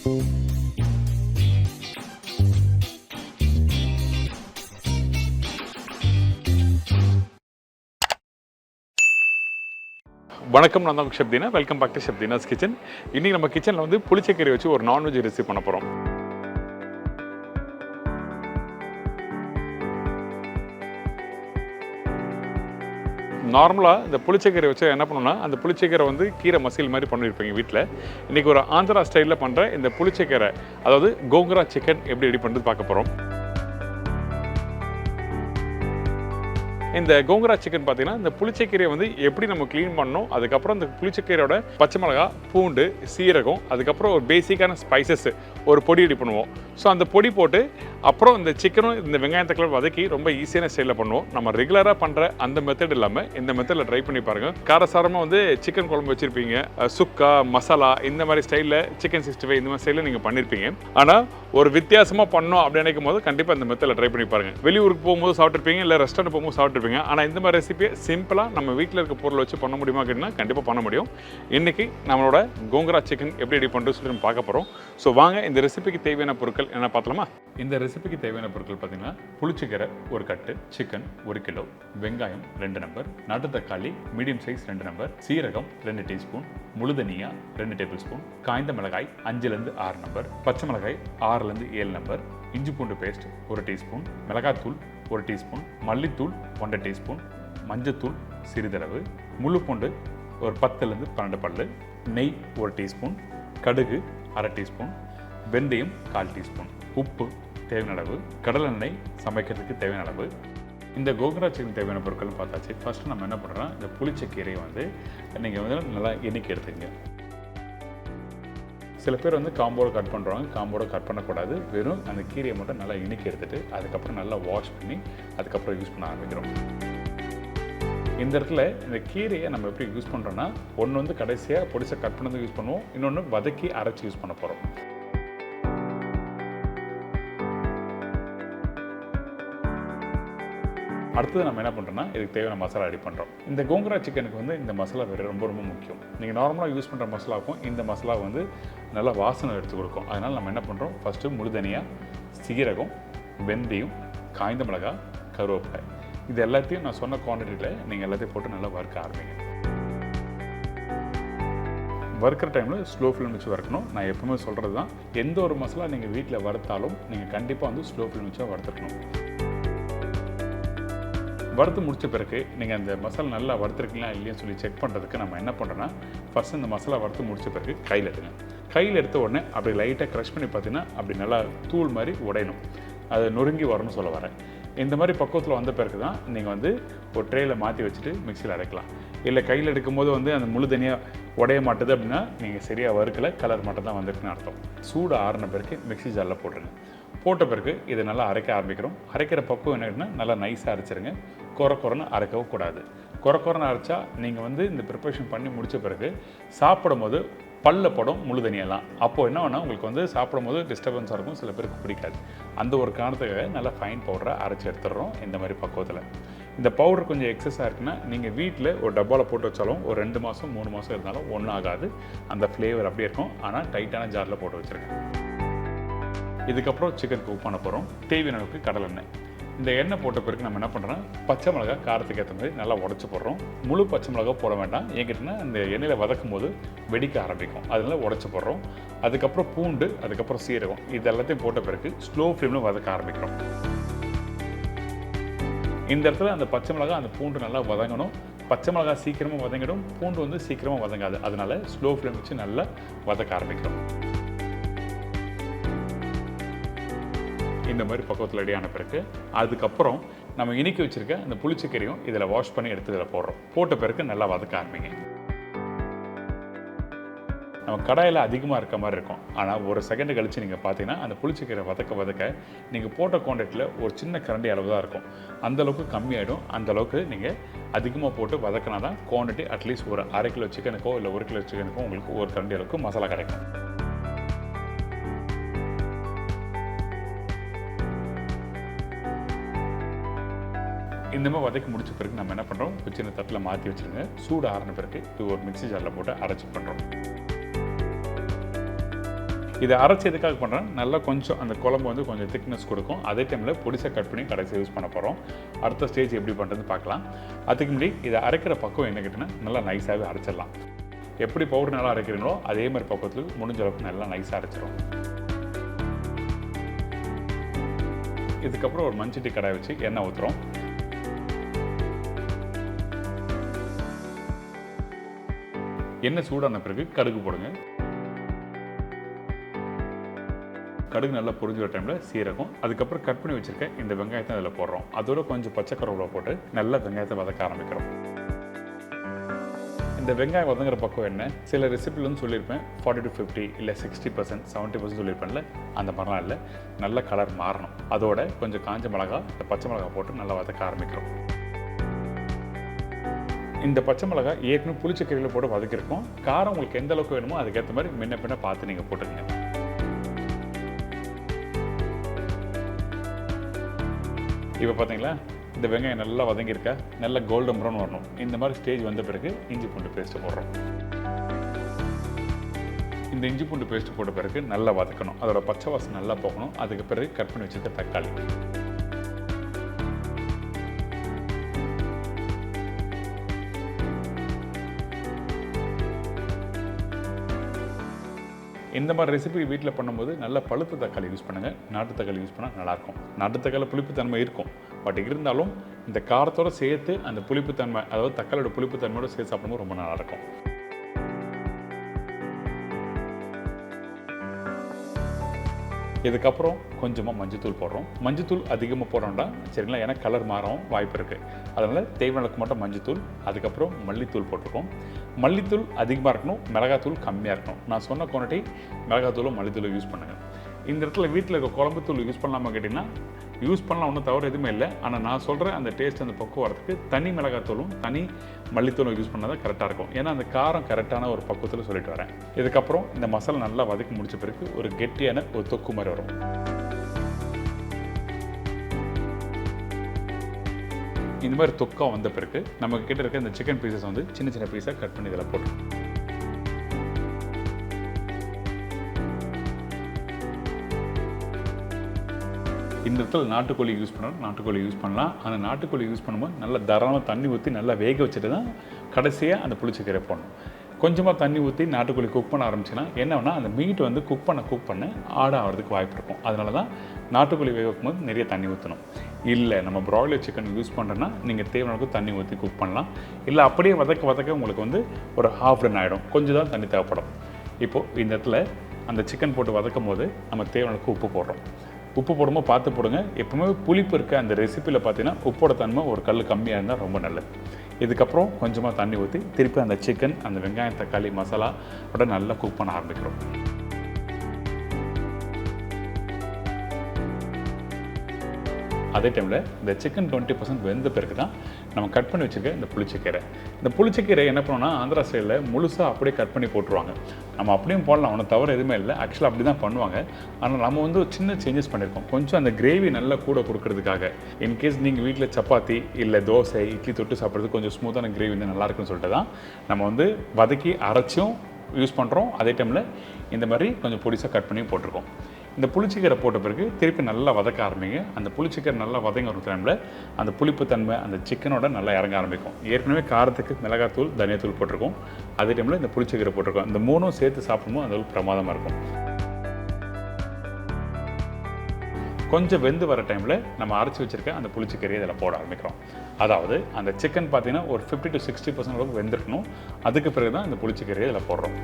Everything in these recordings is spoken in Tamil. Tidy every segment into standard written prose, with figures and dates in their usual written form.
வணக்கம், நான் தான் chef Deena. Welcome back to chef Deena's kitchen. இன்றைக்கி நம்ம கிச்சனில் வந்து புளிச்சக்கீரை வச்சு ஒரு நான்வெஜ் ரெசிபி பண்ண போகிறோம். நார்மலாக இந்த புளிச்சக்கீரை வச்சு என்ன பண்ணணும்னா, அந்த புளிச்சக்கீரை வந்து கீரை மசியல் மாதிரி பண்ணியிருப்பீங்க வீட்டில். இன்றைக்கி ஒரு ஆந்திரா ஸ்டைலில் பண்ணுற இந்த புளிச்சக்கீரை, அதாவது கோங்குரா சிக்கன் எப்படி ரெடி பண்ணுறது பார்க்க போகிறோம். இந்த கோங்குரா சிக்கன் பார்த்தீங்கன்னா, இந்த புளிச்சக்கீரையை வந்து எப்படி நம்ம க்ளீன் பண்ணணும், அதுக்கப்புறம் இந்த புளிச்சக்கீரையோட பச்சை மிளகா, பூண்டு, சீரகம், அதுக்கப்புறம் ஒரு பேசிக்கான ஸ்பைசஸ் ஒரு பொடி ரெடி பண்ணுவோம். ஸோ அந்த பொடி போட்டு அப்புறம் இந்த சிக்கனும் இந்த வெங்காயத்தை வதக்கி ரொம்ப ஈஸியான ஸ்டைலில் பண்ணுவோம். நம்ம ரெகுலராக பண்ணுற அந்த மெத்தட் இல்லாமல் இந்த மெத்தடில் ட்ரை பண்ணி பாருங்கள். காரசாரமாக வந்து சிக்கன் குழம்பு வச்சுருப்பீங்க, சுக்கா, மசாலா, இந்த மாதிரி ஸ்டைலில் சிக்கன் 65 இந்த மாதிரி ஸ்டைலில் நீங்கள் பண்ணியிருப்பீங்க. ஆனால் ஒரு வித்தியாசமாக பண்ணோம் அப்படின்னு நினைக்கும் போது கண்டிப்பாக இந்த மெத்தடில் ட்ரை பண்ணி பாருங்கள். வெளியூருக்கு போகும்போது சாப்பிட்ருப்பீங்க, இல்லை ரெஸ்டாரண்ட் போகும்போது சாப்பிட்ருப்பீங்க. ஆனால் இந்த மாதிரி ரெசிபியை சிம்பிளாக நம்ம வீட்டில் இருக்க பொருளை வச்சு பண்ண முடியுமா அப்படின்னா கண்டிப்பாக பண்ண முடியும். இன்றைக்கி நம்மளோட கோங்குரா சிக்கன் எப்படி ரெடி பண்ணுறது சொல்லி நம்ம பார்க்க போகிறோம். ஸோ வாங்க இந்த ரெசிபிக்கு தேவையான பொருட்கள் என்ன பார்த்தலாமா? இந்த ரெசிபிக்கு தேவையான பொருட்கள் பார்த்தீங்கன்னா, புளிச்சக்கீரை ஒரு கட்டு, சிக்கன் 1 கிலோ, வெங்காயம் 2 நம்பர், நாட்டு தக்காளி மீடியம் சைஸ் 2 நம்பர், சீரகம் 2 டீஸ்பூன், முழுதனியா 2 டேபிள் ஸ்பூன், காய்ந்த மிளகாய் 5லேருந்து 6 நம்பர், பச்சை மிளகாய் 6லேருந்து 7 நம்பர், இஞ்சி பூண்டு பேஸ்ட் 1 டீஸ்பூன், மிளகாத்தூள் 1 டீஸ்பூன், மல்லித்தூள் 1 டீஸ்பூன், மஞ்சத்தூள் சிறிதளவு, முழு பூண்டு ஒரு 10லேருந்து 12 பல்லு, நெய் 1 டீஸ்பூன், கடுகு 1/2 டீஸ்பூன், வெந்தயம் 1/4 டீஸ்பூன், உப்பு தேவையான அளவு, கடலெண்ணெய் சமைக்கிறதுக்கு தேவையான அளவு. இந்த கோங்குரா சிக்கன் தேவையான பொருட்கள்னு பார்த்தாச்சு. ஃபஸ்ட்டு நம்ம என்ன பண்ணுறோம், இந்த புளிச்சக்கீரையை வந்து நீங்கள் வந்து நல்லா எண்ணிக்கை எடுத்துங்க. சில பேர் வந்து காம்போடு கட் பண்ணுறாங்க. காம்போடு கட் பண்ணக்கூடாது. வெறும் அந்த கீரையை மட்டும் நல்லா எண்ணிக்கை எடுத்துகிட்டு அதுக்கப்புறம் நல்லா வாஷ் பண்ணி அதுக்கப்புறம் யூஸ் பண்ண ஆரம்பிக்கிறோம். இந்த இடத்துல இந்த கீரையை நம்ம எப்படி யூஸ் பண்ணுறோன்னா, ஒன்று வந்து கடைசியாக பொடிசை கட் பண்ணது யூஸ் பண்ணுவோம், இன்னொன்று வதக்கி அரைச்சி யூஸ் பண்ண போகிறோம். அடுத்தது நம்ம என்ன பண்ணுறோம்னா, இதுக்கு தேவையான மசாலா ரெடி பண்ணுறோம். இந்த கோங்குரா சிக்கனுக்கு வந்து இந்த மசாலா ரொம்ப ரொம்ப முக்கியம். நீங்கள் நார்மலாக யூஸ் பண்ணுற மசாலாவுக்கும் இந்த மசாலா வந்து நல்லா வாசனை எடுத்து கொடுக்கும். அதனால் நம்ம என்ன பண்ணுறோம், ஃபஸ்ட்டு முழுதனியா, சீரகம், வெந்தயம், காய்ந்த மிளகாய், கருவேப்பிலை, இது எல்லாத்தையும் நான் சொன்ன குவான்டிட்டியில் நீங்கள் எல்லாத்தையும் போட்டு நல்லா வறுக்க ஆரம்பிங்க. வறுக்கிற டைமில் ஸ்லோ ஃப்ளேம் வச்சு வறுக்கணும். நான் எப்பவுமே சொல்கிறது தான், எந்த ஒரு மசாலா நீங்கள் வீட்டில் வறுத்தாலும் நீங்கள் கண்டிப்பாக வந்து ஸ்லோ ஃப்ளேம் வச்சு வறுத்துக்கணும். வறுத்து முடித்த பிறகு நீங்கள் அந்த மசாலா நல்லா வறுத்துருக்கீங்களா இல்லைன்னு சொல்லி செக் பண்ணுறதுக்கு நம்ம என்ன பண்ணுறோன்னா, ஃபஸ்ட்டு இந்த மசாலா வறுத்து முடித்த பிறகு கையில் எடுங்க. கையில் எடுத்த உடனே அப்படி லைட்டாக க்ரஷ் பண்ணி பார்த்தீங்கன்னா அப்படி நல்லா தூள் மாதிரி உடையணும். அது நொறுங்கி வரணும்னு சொல்ல வரேன். இந்த மாதிரி பக்குவத்தில் வந்த பிறகு தான் நீங்கள் வந்து ஒரு ட்ரேயில் மாற்றி வச்சுட்டு மிக்சியில் அரைக்கலாம். இல்லை கையில் எடுக்கும்போது வந்து அந்த முழுதனியாக உடைய மாட்டுது அப்படின்னா நீங்கள் சரியாக வறுக்கலை, கலர் மட்டும் தான் வந்திருக்குன்னு அர்த்தம். சூடு ஆறின பிறகு மிக்சி ஜாரில் போட்டுருங்க. போட்ட பிறகு இதை நல்லா அரைக்க ஆரம்பிக்கிறோம். அரைக்கிற பக்குவம் என்னன்னா, நல்லா நைஸாக அரைச்சிருங்க. குறைன்னு அரைக்கவும் கூடாது. குறைன்னு அரைச்சா நீங்கள் வந்து இந்த ப்ரிப்பரேஷன் பண்ணி முடித்த பிறகு சாப்பிடும் போது பல்ல படம் முழுதனியெல்லாம். அப்போது என்ன வேணால் உங்களுக்கு வந்து சாப்பிடும் போது டிஸ்டர்பன்ஸாக இருக்கும், சில பேருக்கு பிடிக்காது. அந்த ஒரு காரணத்துக்காக நல்லா ஃபைன் பவுடரை அரைச்சி எடுத்துடுறோம். இந்த மாதிரி பக்குவத்தில் இந்த பவுடர் கொஞ்சம் எக்ஸஸாக இருக்குன்னா நீங்கள் வீட்டில் ஒரு டப்பாவில் போட்டு வச்சாலும் ஒரு 2 மாதம் 3 மாதம் இருந்தாலும் ஒன்றும் ஆகாது. அந்த ஃப்ளேவர் அப்படியே இருக்கும். ஆனால் டைட்டான ஜாரில் போட்டு வச்சுருங்க. இதுக்கப்புறம் சிக்கன் குக் பண்ண போகிறோம். தேவையான அளவுக்கு கடலெண்ணெய். இந்த எண்ணெய் போட்ட பிறகு நம்ம என்ன பண்ணுறோம், பச்சை மிளகா காரத்துக்கு ஏற்ற மாதிரி நல்லா உடச்சி போடுறோம். முழு பச்சை மிளகா போட வேண்டாம், ஏங்கிட்டனா அந்த எண்ணெயில் வதக்கும் போது வெடிக்க ஆரம்பிக்கும். அதனால உடச்சி போடுறோம். அதுக்கப்புறம் பூண்டு, அதுக்கப்புறம் சீரகம், இது எல்லாத்தையும் போட்ட பிறகு ஸ்லோ ஃப்ளேமில் வதக்க ஆரம்பிக்கிறோம். இந்த இடத்துல அந்த பச்சை மிளகா, அந்த பூண்டு நல்லா வதங்கணும். பச்சை மிளகா சீக்கிரமாக வதங்கிடும், பூண்டு வந்து சீக்கிரமாக வதங்காது. அதனால ஸ்லோ ஃப்ளேம் வச்சு நல்லா வதக்க ஆரம்பிக்கிறோம். இந்த மாதிரி பக்குவத்தில் ரெடியான பிறகு அதுக்கப்புறம் நம்ம இனிக்கி வச்சுருக்க அந்த புளிச்சக்கீரையும் இதில் வாஷ் பண்ணி எடுத்து இதில் போடுறோம். போட்ட பிறகு நல்லா வதக்க ஆரம்பிங்க. நம்ம கடாயில் அதிகமாக இருக்க மாதிரி இருக்கும். ஆனால் ஒரு செகண்ட் கழித்து நீங்கள் பார்த்தீங்கன்னா அந்த புளிச்சக்கீரை வதக்க நீங்கள் போட்ட குவான்டிட்டியில் ஒரு சின்ன கரண்டி அளவு தான் இருக்கும். அந்தளவுக்கு கம்மியாகிடும். அந்தளவுக்கு நீங்கள் அதிகமாக போட்டு வதக்கினா தான் குவான்டிட்டி அட்லீஸ்ட் ஒரு 1/2 கிலோ சிக்கனுக்கோ இல்லை 1 கிலோ சிக்கனுக்கோ உங்களுக்கு ஒரு கரண்டி அளவுக்கு மசாலா கிடைக்கும். இந்த மாதிரி வதக்கி முடிச்ச பிறகு நம்ம என்ன பண்ணுறோம், ஒரு சின்ன தட்டில் மாற்றி வச்சுருங்க. சூடு ஆறின பிறகு இது ஒரு மிக்சி ஜாரில் போட்டு அரைச்சி பண்ணுறோம். இதை அரைச்சி எதுக்காக பண்ணுறேன், நல்லா கொஞ்சம் அந்த குழம்பு வந்து கொஞ்சம் திக்னஸ் கொடுக்கும். அதே டைமில் பொடிசை கட் பண்ணி கடைசி யூஸ் பண்ண போகிறோம். அடுத்த ஸ்டேஜ் எப்படி பண்ணுறதுன்னு பார்க்கலாம். அதுக்கு முன்னாடி இதை அரைக்கிற பக்கம் என்ன கேட்டிங்கன்னா, நல்லா நைஸாகவே அரைச்சிடலாம். எப்படி பவுடர் நல்லா அரைக்கிறீங்களோ அதே மாதிரி பக்கத்துக்கு முடிஞ்ச அளவுக்கு நல்லா நைஸாக அரைச்சிடும். இதுக்கப்புறம் ஒரு மண்சட்டி கடாய் வச்சு எண்ணெய் ஊற்றுறோம். எண்ணெய் சூடான பிறகு கடுகு போடுங்க. கடுகு நல்லா பொரிஞ்சுற டைமில் சீரகம், அதுக்கப்புறம் கட் பண்ணி வச்சுருக்க இந்த வெங்காயத்தை அதில் போடுறோம். அதோட கொஞ்சம் பச்சை கருவேப்பிலை போட்டு நல்லா வெங்காயத்தை வதக்க ஆரம்பிக்கிறோம். இந்த வெங்காயம் வதங்குற பக்கம் என்ன, சில ரெசிபியில் வந்து சொல்லியிருப்பேன் 40 to 50 இல்லை 60%, 70% சொல்லியிருப்பேன்ல, அந்த மாதிரிலாம் இல்லை. நல்ல கலர் மாறணும். அதோட கொஞ்சம் காஞ்ச மிளகா, இந்த பச்சை மிளகா போட்டு நல்லா வதக்க ஆரம்பிக்கிறோம். இந்த பச்சை மிளகா ஏற்கனவே புளிச்சக்கீரையில் போட்டு வதக்கிருக்கோம். காரம் உங்களுக்கு எந்த அளவுக்கு வேணுமோ அதுக்கேற்ற மாதிரி முன்ன பின்ன பார்த்து நீங்கள் போட்டுருங்க. இப்போ பார்த்தீங்களா, இந்த வெங்காயம் நல்லா வதங்கியிருக்கா, நல்லா கோல்டன் ப்ரௌன் வரணும். இந்த மாதிரி ஸ்டேஜ் வந்த பிறகு இஞ்சி பூண்டு பேஸ்ட்டு போடுறோம். இந்த இஞ்சி பூண்டு பேஸ்ட்டு போட்ட பிறகு நல்லா வதக்கணும். அதோட பச்சை வாசனை நல்லா போகணும். அதுக்கு பிறகு கட் பண்ணி வச்சுருக்க தக்காளி, இந்த மாதிரி ரெசிபி வீட்டில் பண்ணும்போது நல்ல பழுப்பு தக்காளி யூஸ் பண்ணுங்கள். நாட்டு தக்காளி யூஸ் பண்ணால் நல்லாயிருக்கும். நாட்டு தக்காளி புளிப்புத்தன்மை இருக்கும், பட் இருந்தாலும் இந்த காரத்தோடு சேர்த்து அந்த புளிப்புத்தன்மை, அதாவது தக்காளியோட புளிப்புத்தன்மையோடு சேர்த்து சாப்பிடும்போது ரொம்ப நல்லாயிருக்கும். இதுக்கப்புறம் கொஞ்சமாக மஞ்சத்தூள் போடுறோம். மஞ்சத்தூள் அதிகமாக போடுறோம்டா சரிங்களா, ஏன்னா கலர் மாறவும் வாய்ப்பு இருக்குது. அதனால் தேவையானக்கு மட்டும் மஞ்சத்தூள், அதுக்கப்புறம் மல்லித்தூள் போட்டிருக்கோம். மல்லித்தூள் அதிகமாக இருக்கணும், மிளகாத்தூள் கம்மியாக இருக்கணும். நான் சொன்ன குவான்டிட்டி மிளகாத்தூளும் மல்லித்தூளும் யூஸ் பண்ணுங்கள். இந்த இடத்துல வீட்டில் இருக்க குழம்புத்தூள் யூஸ் பண்ணலாமா கேட்டிங்கன்னா, யூஸ் பண்ணலாம், ஒன்றும் தவறு எதுவுமே இல்லை. ஆனால் நான் சொல்கிறேன், அந்த டேஸ்ட் அந்த பக்குவம் வரதுக்கு தனி மிளகாத்தூளும் தனி மல்லித்தூளும் யூஸ் பண்ணால் தான் கரெக்டாக இருக்கும். ஏன்னா அந்த காரம் கரெக்டான ஒரு பக்குவத்தில் சொல்லிட்டு வரேன். இதுக்கப்புறம் இந்த மசாலா நல்லா வதக்கி முடிச்ச பிறகு ஒரு கெட்டியான ஒரு தொக்கு மாதிரி வரும். இந்த மாதிரி தொக்கா வந்த பிறகு நம்ம கிட்ட இருக்க இந்த சிக்கன் பீசஸ் வந்து சின்ன சின்ன பீஸாக கட் பண்ணி இதில் போட்டு, இந்த இடத்துல நாட்டுக்கோழி யூஸ் பண்ணணும். நாட்டுக்கோழி யூஸ் பண்ணலாம். அந்த நாட்டுக்கோழி யூஸ் பண்ணும்போது நல்லா தாராளமாக தண்ணி ஊற்றி நல்லா வேக வச்சுட்டு தான் கடைசியாக அந்த புளிச்சக்கீரை போடணும். கொஞ்சமாக தண்ணி ஊற்றி நாட்டுக்கோழி குக் பண்ண ஆரம்பிச்சுன்னா என்னன்னா, அந்த மீட் வந்து குக் பண்ண ஆட ஆகிறதுக்கு வாய்ப்பு இருக்கும். அதனால தான் நாட்டுக்கோழி வேக வைக்கும்போது நிறைய தண்ணி ஊற்றணும். இல்லை நம்ம ப்ராய்லர் சிக்கன் யூஸ் பண்ணுறேன்னா நீங்கள் தேவையான தண்ணி ஊற்றி குக் பண்ணலாம். இல்லை அப்படியே வதக்க உங்களுக்கு வந்து ஒரு ஹாஃப் டன் ஆகிடும். கொஞ்சம் தான் தண்ணி தேவைப்படும். இப்போது இந்த இடத்துல அந்த சிக்கன் போட்டு வதக்கும் போது நம்ம தேவையான உப்பு போடுறோம். உப்பு போடும்போது பார்த்து போடுங்க. எப்பவுமே புளிப்பு இருக்க அந்த ரெசிப்பியில் பார்த்தீங்கன்னா உப்போட தன்மை ஒரு கல் கம்மியாக இருந்தால் ரொம்ப நல்லது. இதுக்கப்புறம் கொஞ்சமாக தண்ணி ஊற்றி திருப்பி அந்த சிக்கன், அந்த வெங்காயம், தக்காளி, மசாலாவோட நல்லா குக் பண்ண ஆரம்பிக்கிறோம். அதே டைமில் இந்த சிக்கன் 20% வெந்த பிறகு தான் நம்ம கட் பண்ணி வச்சுருக்க இந்த புளிச்சக்கீரை. இந்த புளிச்சக்கீரை என்ன பண்ணோன்னா, ஆந்திரா சைடில் முழுசாக அப்படியே கட் பண்ணி போட்டுருவாங்க. நம்ம அப்படியும் போடலாம், ஒன்றும் தவறு எதுவுமே இல்லை. ஆக்சுவலாக அப்படி தான் பண்ணுவாங்க. ஆனால் நம்ம வந்து சின்ன சேஞ்சஸ் பண்ணியிருக்கோம். கொஞ்சம் அந்த கிரேவி நல்லா கூட கொடுக்கறதுக்காக. இன்கேஸ் நீங்கள் வீட்டில் சப்பாத்தி இல்லை தோசை, இட்லி தொட்டு சாப்பிட்றது கொஞ்சம் ஸ்மூத்தான கிரேவி வந்து நல்லாயிருக்குன்னு சொல்லிட்டு தான் நம்ம வந்து வதக்கி அரைச்சும் யூஸ் பண்ணுறோம். அதே டைமில் இந்த மாதிரி கொஞ்சம் பொடிசாக கட் பண்ணி போட்டிருக்கோம். இந்த புளிச்சக்கீரை போட்ட பிறகு திருப்பி நல்லா வதக்க ஆரம்பிங்க. அந்த புளிச்சக்கீரை நல்லா வதங்க ஒரு டைமில் அந்த புளிப்பு தன்மை அந்த சிக்கனோட நல்லா இறங்க ஆரம்பிக்கும். ஏற்கனவே காரத்துக்கு மிளகாத்தூள், தனியாத்தூள் போட்டிருக்கோம். அதே டைமில் இந்த புளிச்சக்கீரை போட்டிருக்கோம். இந்த மூணும் சேர்த்து சாப்பிடும்போது அந்த அளவுக்கு பிரமாதமாக இருக்கும். கொஞ்சம் வெந்து வர டைமில் நம்ம அரைச்சி வச்சுருக்க அந்த புளிச்சக்கீரையை இதில் போட ஆரம்பிக்கிறோம். அதாவது அந்த சிக்கன் பார்த்தீங்கன்னா ஒரு 50 to 60% அளவுக்கு வெந்திருக்கணும். அதுக்கு பிறகு தான் இந்த புளிச்சக்கீரையை இதில் போடுறோம்.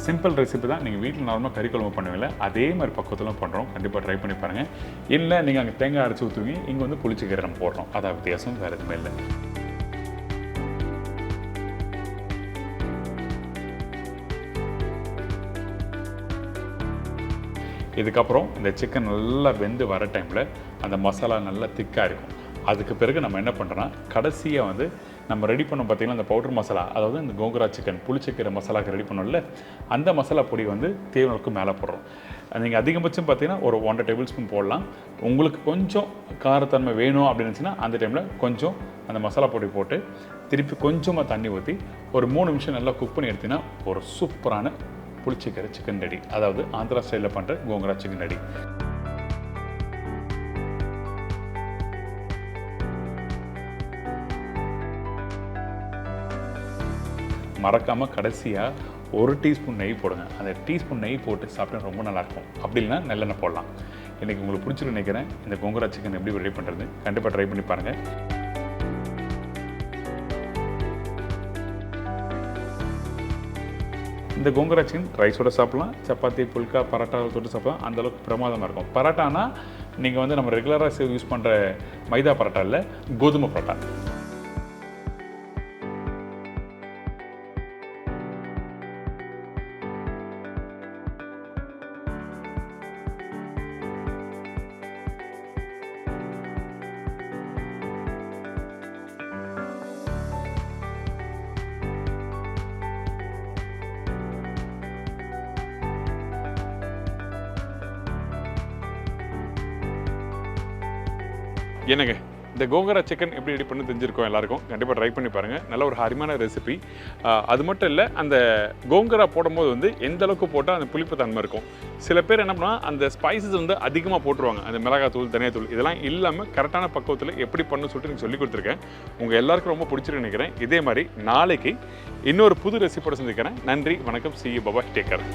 சிம்பிள் ரெசிபி தான். நீங்கள் வீட்டில் நார்மலாக கறி குழம்பு பண்ணுவீங்கள, அதே மாதிரி பக்குவத்தில் பண்ணுறோம். கண்டிப்பாக ட்ரை பண்ணி பாருங்கள். இல்லை நீங்கள் அங்கே தேங்காய் அரைச்சி ஊற்றுவீங்க, இங்கே வந்து புளிச்சக்கீரை நம்ம போடுறோம். அதான் வித்தியாசம், வேறு எதுவுமே இல்லை. இதுக்கப்புறம் இந்த சிக்கன் நல்லா வெந்து வர டைமில் அந்த மசாலா நல்லா திக்காக இருக்கும். அதுக்கு பிறகு நம்ம என்ன பண்ணுறோன்னா, கடைசியாக வந்து நம்ம ரெடி பண்ணோம் பார்த்திங்கன்னா அந்த பவுடர் மசாலா, அதாவது இந்த கோங்குரா சிக்கன் புளிச்சக்கீரை மசாலாவுக்கு ரெடி பண்ணோம்ல, அந்த மசாலா பொடி வந்து தேவையானக்கு மேலே போடுறோம். நீங்கள் அதிகபட்சம் பார்த்தீங்கன்னா ஒரு 1.5 டேபிள் ஸ்பூன் போடலாம். உங்களுக்கு கொஞ்சம் காரத்தன்மை வேணும் அப்படின்னு இருந்துச்சுன்னா அந்த டைமில் கொஞ்சம் அந்த மசாலா பொடி போட்டு திருப்பி கொஞ்சமாக தண்ணி ஊற்றி ஒரு 3 நிமிஷம் நல்லா குக் பண்ணி எடுத்தீங்கன்னா ஒரு சூப்பரான புளிச்சக்கீரை சிக்கன் ரெடி. அதாவது ஆந்திரா ஸ்டைலில் பண்ணுற கோங்கரா சிக்கன் ரெடி. மறக்காமல் கடைசியாக 1 டீஸ்பூன் நெய் போடுங்க. அந்த டீஸ்பூன் நெய் போட்டு சாப்பிட்டா ரொம்ப நல்லாயிருக்கும். அப்படி இல்லைனா நல்லெண்ணெய் போடலாம். இன்றைக்கி உங்களுக்கு பிடிச்சிருக்கு நினைக்கிறேன். இந்த கோங்கரா சிக்கன் எப்படி ரெடி பண்ணுறது கண்டிப்பாக ட்ரை பண்ணி பாருங்கள். இந்த கோங்கரா சிக்கன் ரைஸோட சாப்பிட்லாம், சப்பாத்தி, புல்கா, பரோட்டா தொட்டு சாப்பிட்லாம். அந்தளவுக்கு பிரமாதமாக இருக்கும். பரோட்டானா நீங்கள் வந்து நம்ம ரெகுலராக யூஸ் பண்ணுற மைதா பரோட்டா இல்லை, கோதுமை பரோட்டா. என்னங்க இந்த கோங்கரா சிக்கன் எப்படி ரெடி பண்ணி தெரிஞ்சிருக்கோம் எல்லாருக்கும். கண்டிப்பாக ட்ரை பண்ணி பாருங்கள். நல்ல ஒரு அருமையான ரெசிபி. அது மட்டும் இல்லை, அந்த கோங்கரா போடும்போது வந்து எந்த அளவுக்கு போட்டால் அந்த புளிப்பு தன்மை இருக்கும். சில பேர் என்ன பண்ணால் அந்த ஸ்பைசஸ் வந்து அதிகமாக போட்டுருவாங்க. அந்த மிளகாத்தூள், தனியாத்தூள் இதெல்லாம் இல்லாமல் கரெக்டான பக்குவத்தில் எப்படி பண்ணணும்னு சொல்லிட்டு நீங்கள் சொல்லி கொடுத்துருக்கேன். உங்கள் எல்லாருக்கும் ரொம்ப பிடிச்சிருக்கு நினைக்கிறேன். இதே மாதிரி நாளைக்கு இன்னொரு புது ரெசிபியோட சந்திக்கிறேன். நன்றி, வணக்கம். See you, bye-bye, take care.